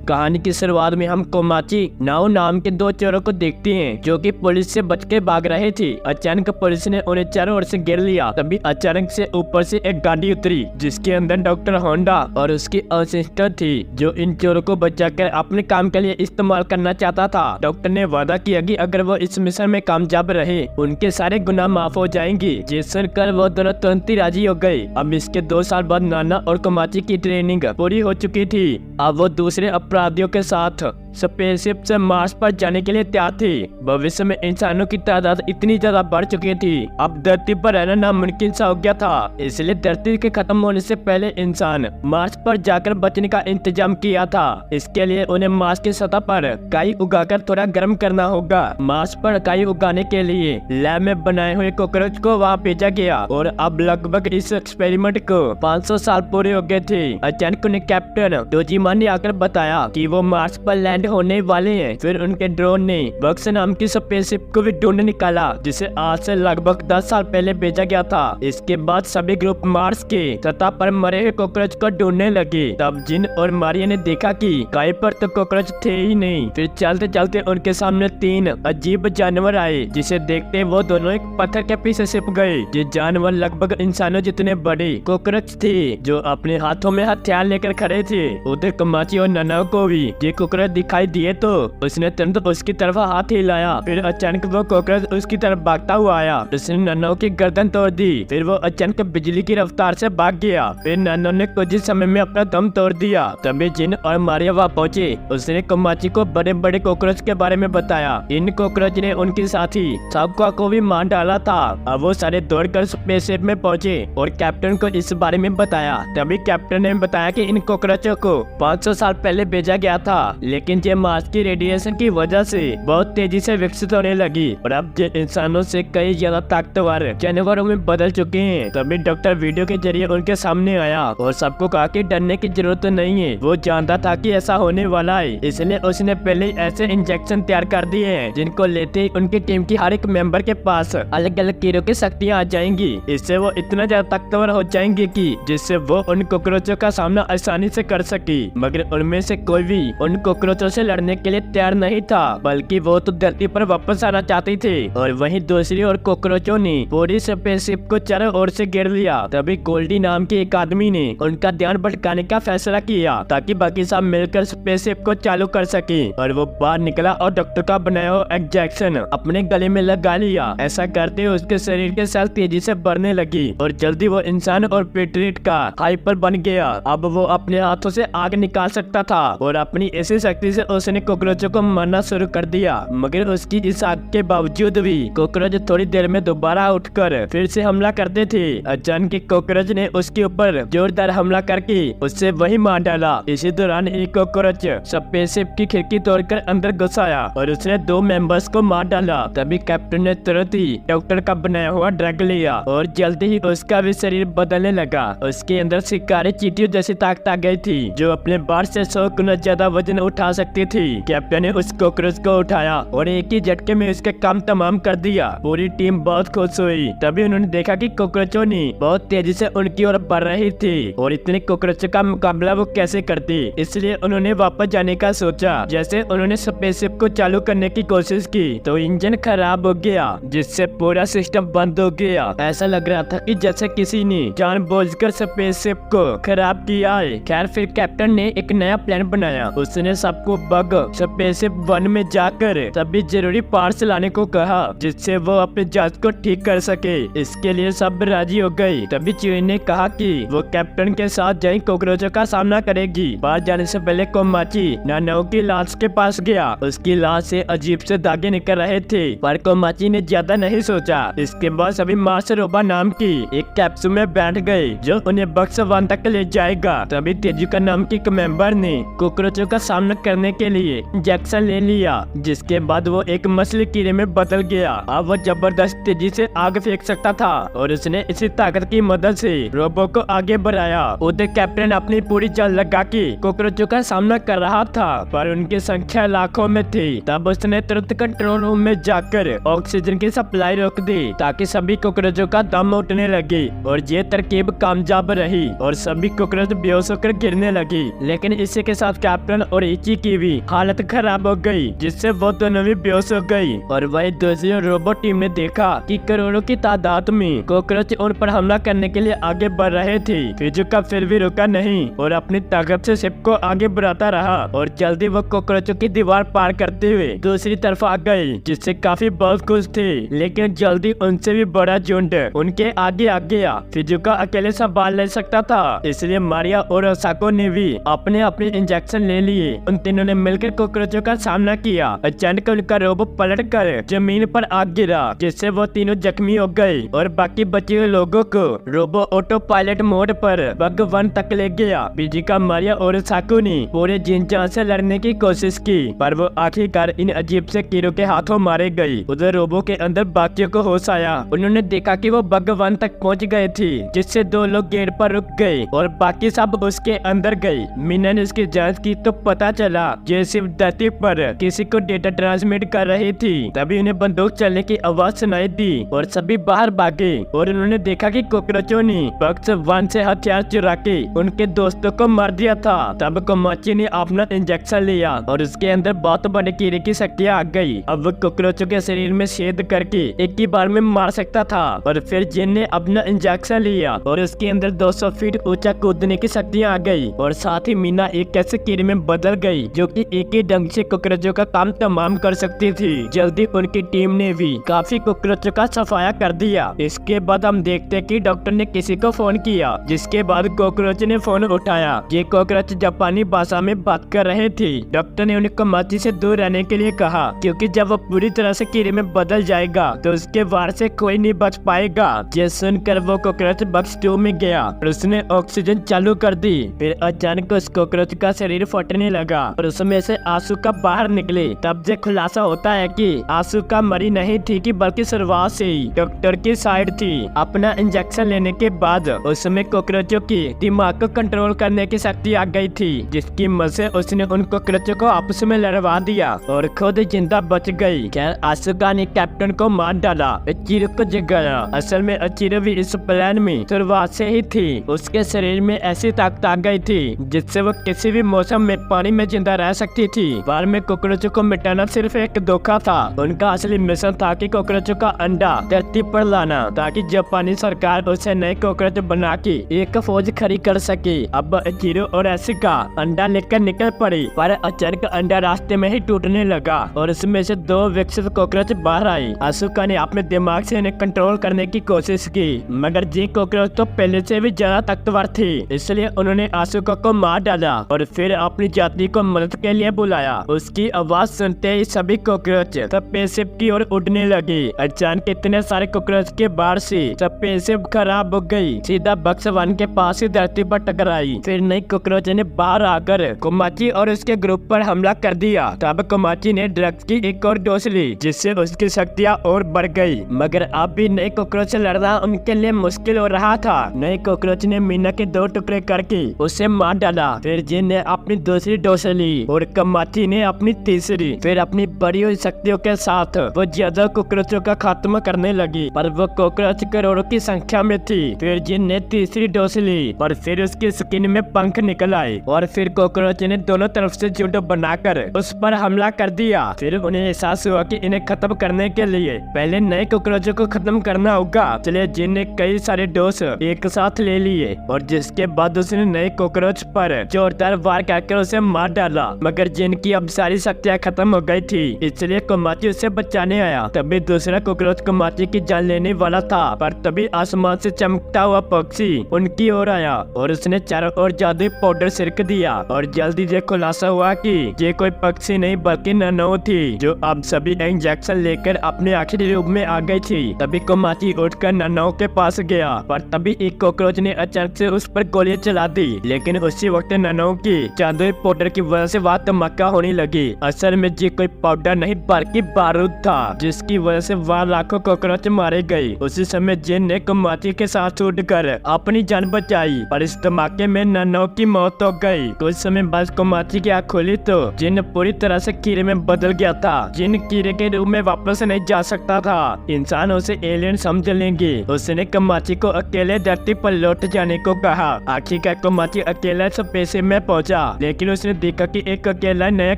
कहानी की शुरुआत में हम कोमाची नाओ नाम के दो चोरों को देखते हैं जो कि पुलिस से बच के भाग रहे थे। अचानक पुलिस ने उन्हें चारों ओर से घेर लिया। तभी अचानक से ऊपर से एक गाड़ी उतरी जिसके अंदर डॉक्टर होंडा और उसकी असिस्टेंट थी जो इन चोरों को बचाकर अपने काम के लिए इस्तेमाल करना चाहता था। डॉक्टर ने वादा किया कि अगर वो इस मिशन में कामयाब रहे उनके सारे गुनाह माफ हो जाएंगे। ये सुनकर वो दोनों तुरंत ही राजी हो गए। अब इसके 2 साल बाद नाना और कोमाची की ट्रेनिंग पूरी हो चुकी थी। अब वो दूसरे अपराधियों के साथ स्पेसशिप से मार्स पर जाने के लिए तैयार थे। भविष्य में इंसानों की तादाद इतनी ज्यादा बढ़ चुकी थी, अब धरती पर रहना नामुमकिन सा हो गया था। इसलिए धरती के खत्म होने से पहले इंसान मार्स पर जाकर बचने का इंतजाम किया था। इसके लिए उन्हें मार्स की सतह पर काई उगाकर थोड़ा गर्म करना होगा। मार्स पर काई उगाने के लिए लैब में बनाए हुए कॉकरोच को वहाँ भेजा गया और अब लगभग इस एक्सपेरिमेंट को 500 साल पूरे हो गए थे। अचानक उन्हें कैप्टन डोजिमा ने आकर बताया कि वो मार्स पर लैंड होने वाले हैं। फिर उनके ड्रोन ने बक्स नाम की स्पेसशिप को भी ढूंढ निकाला जिसे आज से लगभग 10 साल पहले भेजा गया था। इसके बाद सभी ग्रुप मार्स के सतह पर मरे हुए कॉकरोच को ढूंढने लगे। तब जिन और मारिया ने देखा कि काई पर तो कॉकरोच थे ही नहीं। फिर चलते चलते उनके सामने 3 अजीब जानवर आए जिसे देखते वो दोनों एक पत्थर के पीछे छिप गए। ये जानवर लगभग इंसानों जितने बड़े कॉकरोच थे जो अपने हाथों में हथियार लेकर खड़े थे। उधर कोमाची और नाना को भी ये कॉकरोच दिखाई दिए तो उसने तुरंत उसकी तरफ हाथ हिलाया। फिर अचानक वो कॉकरोच उसकी तरफ भागता हुआ आया। उसने नानो की गर्दन तोड़ दी। फिर वो अचानक बिजली की रफ्तार से भाग गया। फिर नानो ने कुछ ही समय में अपना दम तोड़ दिया। तभी जिन और मारिया वहाँ पहुँचे। उसने कोमाची को बड़े बड़े कॉकरोच के बारे में बताया। इन कॉकरोच ने उनके साथी सबका को भी मार डाला था। अब वो सारे दौड़कर स्पेसशिप में पहुँचे और कैप्टन को इस बारे में बताया। तभी कैप्टन ने बताया कि इन कॉकरोचों को 500 साल पहले भेजा गया था, लेकिन ये मार्स की रेडिएशन की वजह से बहुत तेजी से विकसित होने लगी और अब ये इंसानों से कई ज्यादा ताकतवर जानवरों में बदल चुके हैं। तभी डॉक्टर वीडियो के जरिए उनके सामने आया और सबको कहा कि डरने की जरूरत नहीं है। वो जानता था कि ऐसा होने वाला है, इसलिए उसने पहले ही ऐसे इंजेक्शन तैयार कर दिए हैं जिनको लेते ही उनकी टीम की हर एक मेंबर के पास अलग अलग कीड़ों की शक्तियाँ आ जाएंगी। इससे वो इतना ज्यादा ताकतवर हो जाएंगे कि जिससे वो उन कॉकरोचों का सामना आसानी से कर सके। मगर उनमें से कोई भी उन कॉकरोचों से लड़ने के लिए तैयार नहीं था, बल्कि वो तो धरती पर वापस आना चाहते थे। और वहीं दूसरी ओर कॉकरोचों ने पूरी स्पेसशिप को चारों ओर से घेर लिया। तभी गोल्डी नाम के एक आदमी ने उनका ध्यान भटकाने का फैसला किया ताकि बाकी सब मिलकर स्पेसशिप को चालू कर सके। और वो बाहर निकला और डॉक्टर का बनाया हुआ इंजेक्शन अपने गले में लगा लिया। ऐसा करते उसके शरीर के सेल तेजी से बढ़ने लगी और जल्दी वो इंसान और पेट्रियट का हाइपर बन गया। अब वो अपने हाथों से आग निकाल सकता था और अपनी ऐसी शक्ति से उसने कॉकरोचों को मारना शुरू कर दिया। मगर उसकी इस आग के बावजूद भी कॉकरोच थोड़ी देर में दोबारा उठकर फिर से हमला करते थे। अचानक कॉकरोच ने उसके ऊपर जोरदार हमला करके उससे वही मार डाला। इसी दौरान एक कॉकरोच स्पेसशिप की खिड़की तोड़कर अंदर घुस आया और उसने 2 मेंबर्स को मार डाला। तभी कैप्टन ने तुरंत ही डॉक्टर का बनाया हुआ ड्रग लिया और जल्दी ही उसका भी शरीर बदलने लगा। उसके अंदर शिकारी चींटियों जैसी ताकत आ गई थी जो अपने बार से 100 गुना ज्यादा वजन उठा सकती थी। कैप्टन ने उस कॉकरोच को उठाया और एक ही झटके में उसके काम तमाम कर दिया। पूरी टीम बहुत खुश हुई। तभी उन्होंने देखा कि कॉकरोचों ने बहुत तेजी से उनकी ओर बढ़ रही थी और इतने कॉकरोचों का मुकाबला वो कैसे करती। इसलिए उन्होंने वापस जाने का सोचा। जैसे उन्होंने स्पेसशिप को चालू करने की कोशिश की तो इंजन खराब हो गया जिससे पूरा सिस्टम बंद हो गया। ऐसा लग रहा था कि जैसे किसी ने जानबूझकर स्पेसशिप को खराब किया है। खैर फिर कैप्टन ने एक नया प्लान बनाया। उसने सबको बग स्पेसशिप 1 में जाकर सभी जरूरी पार्ट्स लाने को कहा जिससे वो अपने जहाज को ठीक कर सके। इसके लिए सब राजी हो गए। तभी चीनी ने कहा कि वो कैप्टन के साथ जाई कॉकरोचों का सामना करेगी। बाहर जाने से पहले कोमाची नानो की लाश के पास गया। उसकी लाश से अजीब से धागे निकल रहे थे पर कोमाची ने ज्यादा नहीं सोचा। इसके बाद सभी मार्स रोबा नाम की एक कैप्सूल में बैठ गए जो उन्हें बक्स 1 तक ले जाएगा। तभी तेजुका नाम की एक मेंबर ने कॉकरोचों का सामना करने करने के लिए इंजेक्शन ले लिया, जिसके बाद वो एक मछली कीड़े में बदल गया। अब वो जबरदस्त तेजी से आग फेंक सकता था और उसने इसी ताकत की मदद से रोबो को आगे बढ़ाया। उधर कैप्टन अपनी पूरी जान लगा के कॉकरोचों का सामना कर रहा था, पर उनकी संख्या लाखों में थी। तब उसने तुरंत कंट्रोल रूम में जाकर ऑक्सीजन की सप्लाई रोक दी ताकि सभी कॉकरोचों का दम उठने लगे, और ये तरकीब कामयाब रही और सभी कॉकरोच बेहोश होकर गिरने लगी। लेकिन इसी के साथ कैप्टन और इची की भी हालत खराब हो गई, जिससे वो दोनों भी बेहोश हो गई। और वही दूसरी रोबोट टीम ने देखा कि करोड़ों की तादाद में कॉकरोच उन पर हमला करने के लिए आगे बढ़ रहे थे। फिजुका फिर भी रुका नहीं और अपनी ताकत से शिप को आगे बढ़ाता रहा, और जल्दी वो कॉकरोचों की दीवार पार करते हुए दूसरी तरफ आ गई, जिससे काफी बहुत खुश थे। लेकिन जल्दी उनसे भी बड़ा झुंड उनके आगे आ गया। फिजुका अकेले संभाल नहीं सकता था, इसलिए मारिया और ओसाको ने भी अपने अपने इंजेक्शन ले लिए। उन तीनों ने मिलकर कॉकरोचों का सामना किया। अचानक उनका रोबो पलट कर जमीन पर आ गिरा, जिससे वो तीनों जख्मी हो गए और बाकी बचे हुए लोगों को रोबो ऑटो पायलट मोड पर बग 1 तक ले गया। फिजुका, मारिया और ओसाको ने पूरे जी जान से लड़ने की कोशिश की, पर वो आखिरकार इन अजीब से कीड़ों के हाथों मारे गई। उधर रोबो के अंदर बाकियों को होश आया। उन्होंने देखा कि वो बग 1 तक पहुंच गए थे, जिससे 2 लोग गेट पर रुक गए और बाकी सब उसके अंदर गए। मीना ने इसकी जांच की तो पता चला ये सिर्फ धरती पर किसी को डेटा ट्रांसमिट कर रही थी। तभी उन्हें बंदूक चलने की आवाज सुनाई दी और सभी बाहर भागे, और उन्होंने देखा कि कॉकरोचों ने बक्स 1 से हथियार चुरा के उनके दोस्तों को मार दिया था। तब कोमाची ने अपना इंजेक्शन लिया और उसके अंदर बहुत बड़े कीड़े की शक्तियाँ आ गई। अब वो कॉकरोचों के शरीर में छेद करके एक ही बार में मार सकता था। और फिर जिन ने अपना इंजेक्शन लिया और उसके अंदर 200 फीट ऊंचा कूदने की शक्तियाँ आ गई, और साथ ही मीना एक ऐसे कीड़े में बदल गई जो कि एक ही ढंग से कॉकरोचों का काम तमाम कर सकती थी। जल्दी उनकी टीम ने भी काफी कॉकरोचों का सफाया कर दिया। इसके बाद हम देखते कि डॉक्टर ने किसी को फोन किया, जिसके बाद कॉकरोच ने फोन उठाया। ये कॉकरोच जापानी भाषा में बात कर रहे थे। डॉक्टर ने उन्हें कोमाची से दूर रहने के लिए कहा, क्योंकि जब वो पूरी तरह से कीड़े में बदल जाएगा तो उसके वार से कोई नहीं बच पाएगा। ये सुनकर वो कॉकरोच बक्स 2 में गया और उसने ऑक्सीजन चालू कर दी। फिर अचानक उस कॉकरोच का शरीर फटने लगा और उसमें से आंसू बाहर निकले। तब से खुलासा होता है कि आंसू मरी नहीं थी कि बल्कि शुरुआत से ही डॉक्टर की साइड थी। अपना इंजेक्शन लेने के बाद उसमें कॉकरोचों की दिमाग को कंट्रोल करने की शक्ति आ गई थी, जिसकी मदद से उसने उन कॉकरोचों को आपस में लड़वा दिया और खुद जिंदा बच गई। खैर आसुका ने कैप्टन को मार डाला, अचीरो को जगाया। असल में अचीरो भी इस प्लान में शुरुआत से ही थी। उसके शरीर में ऐसी ताकत आ गई थी जिससे वो किसी भी मौसम में पानी में जिंदा रह सकती थी। बार में कॉकरोचों को मिटाना सिर्फ एक धोखा था। उनका असली मिशन था कि कॉकरोचों का अंडा धरती पर लाना, ताकि जापानी सरकार उसे नए कॉकरोच बना के एक फौज खड़ी कर सके। अब अचीरो और आसुका अंडा लेकर निकल पड़ी, पर अचानक अंडा रास्ते में ही टूटने लगा और उसमें से 2 विकसित कॉकरोच बाहर आए। आसुका ने अपने दिमाग से इन्हें कंट्रोल करने की कोशिश की, मगर ये कॉकरोच तो पहले से भी ज्यादा ताकतवर थे, इसलिए उन्होंने आसुका को मार डाला और फिर अपनी जाति को मदद के लिए बुलाया। उसकी आवाज सुनते ही सभी कॉकरोच स्पेसशिप की ओर उड़ने लगे। अचानक इतने सारे कॉकरोच के बाहर से स्पेसशिप खराब हो गई, सीधा बक्स 1 के पास ही धरती पर टकराई। फिर नई कॉकरोच ने बाहर आकर कोमाची और उसके ग्रुप पर हमला कर दिया। तब कोमाची ने ड्रग्स की एक और डोज ली, जिससे उसकी शक्तियाँ और बढ़ गई। मगर अब भी नए कॉकरोच से लड़ना उनके लिए मुश्किल हो रहा था। नए कॉकरोच ने मीना के 2 टुकड़े करके उसे मार डाला। फिर जिन ने अपनी दूसरी डोज ली और कोमाची ने अपनी तीसरी। फिर अपनी बड़ी हुई शक्तियों के साथ वो ज्यादा कॉकरोचों का खात्मा करने लगी, पर वो कॉकरोच करोड़ों की संख्या में थी। फिर जिन ने तीसरी डोज ली और फिर उसकी स्किन में पंख निकल आए, और फिर कॉकरोच ने दोनों तरफ से झुंड बनाकर उस पर हमला कर दिया। फिर उन्हें एहसास हुआ कि इन्हें खत्म करने के लिए पहले नए कॉकरोचों को खत्म करना होगा। इसलिए जिन ने कई सारे डोज एक साथ ले लिए, और जिसके बाद उसने नए कॉकरोच पर जोरदार वार करके उसे मार डाला। मगर जिन की अब सारी शक्तियाँ खत्म हो गई थी, इसलिए कोमाची उसे बचाने आया। तभी दूसरा कॉकरोच कोमाची की जान लेने वाला था, पर तभी आसमान से चमकता हुआ पक्षी उनकी ओर आया और उसने चारों ओर जादुई पाउडर छिड़क दिया। और जल्दी ये खुलासा हुआ कि ये कोई पक्षी नहीं बल्कि ननो थी, जो अब सभी इंजेक्शन लेकर अपने आखिरी रूप में आ गई थी। तभी कोमाची उठकर ननो के पास गया, पर तभी एक कॉकरोच ने अचानक से उस पर गोलियां चला दी। लेकिन उसी वक्त ननो की जादुई पाउडर की वजह से वहाँ धमाका होने लगी। असल में ये कोई पाउडर नहीं बल्कि बारूद था, जिसकी वजह से वहाँ लाखों कॉकरोच मारे गए। उसी समय जिन ने कोमाची के साथ उड़कर अपनी जान बचाई, पर इस धमाके में नन्नों की मौत हो गई। कुछ समय बाद कोमाची की आँख खुली तो जिन पूरी तरह से कीड़े में बदल गया था। जिन कीड़े के रूप में वापस नहीं जा सकता था। इंसान उसे एलियन समझ लेंगे। उसने कोमाची को अकेले धरती पर लौट जाने को कहा। आखिरकार कोमाची अकेला स्पेस में पहुंचा, लेकिन उसने देखा कि एक अकेला नया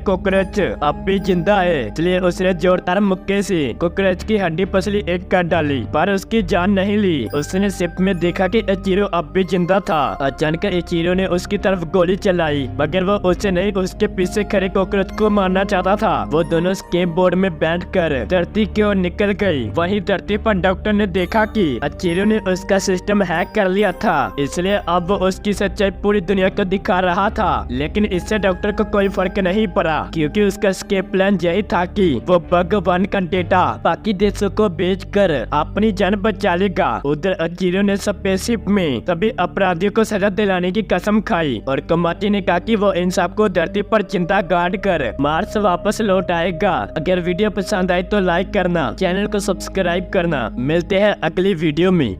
कॉकरोच अब भी जिंदा है। इसलिए उसने जोरदार मुक्के से कॉकरोच की हड्डी पसली एक कर डाली, पर उसकी जान नहीं ली। उसने शिप में देखा कि इचिरो अब भी जिंदा था। अचानक इचिरो ने उसकी तरफ गोली चलाई, मगर वो उससे नहीं उसके पीछे खड़े कॉकरोच को मारना चाहता था। वो दोनों स्केट बोर्ड में बैठकर धरती की ओर निकल गई। वहीं धरती पर डॉक्टर ने देखा कि इचिरो ने उसका सिस्टम हैक कर लिया था, इसलिए अब वो उसकी सच्चाई पूरी दुनिया को दिखा रहा था। लेकिन इससे डॉक्टर को कोई फर्क नहीं पड़ा, क्योंकि उसका स्केप प्लान यही था कि वो भगवान का डेटा बाकी देशों को बेचकर अपनी जान बचा लेगा। उधर इचिरो ने स्पेसशिप में सभी अपराधियों को सजा दिलाने की कसम खाई और कोमाची ने कहा कि वो इन सबको धरती पर जिंदा गाड़ कर मार्स वापस लौट आएगा। अगर वीडियो पसंद आए तो लाइक करना, चैनल को सब्सक्राइब करना। मिलते हैं अगली वीडियो में।